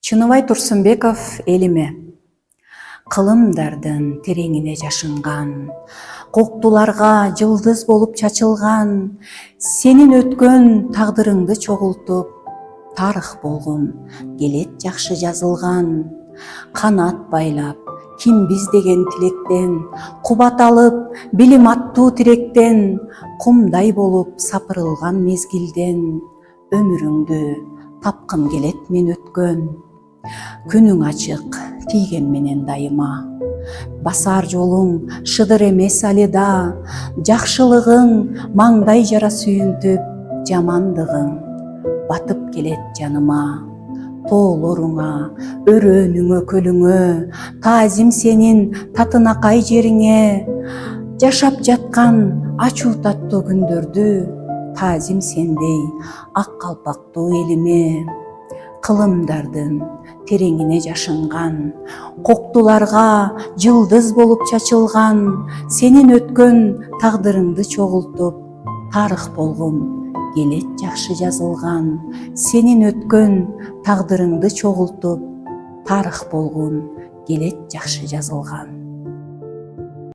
Чыныбай Турсунбеков элиме. Кылымдардын тереңине жашынган, коктуларга жылдыз болуп чачылган, сенин өткөн тагдырыңды чогултуп, тарых болгон, келет жакшы жазылган. Канат байлап, кимбиз деген тилектен, кубат алып, билим аттуу тиректен, кумдай болуп сапырылган мезгилден, өмүрүңдү тапкым келет мен өткөн. Күнүң ачык, тийген менен дайыма, басар жолуң шыдыр эмес алыда, жакшылыгың маңдай жара сүйүнтүп, жамандыгың батып келет жаныма. Тоолоруңа, өрөөнүңө, көлүңө, таазим сенин татынакай жериңе, жашап жаткан ачуу таттуу күндөрдү, таазим сендей ак калпактуу элиме. Кылымдардын тереңине жашынган, коктуларга жылдыз болуп чачылган, сенин өткөн тагдырыңды чогултуп, тарых болгон, келет жакшы жазылган. Сенин өткөн тагдырыңды чогултуп, тарых болгон, келет жакшы жазылган.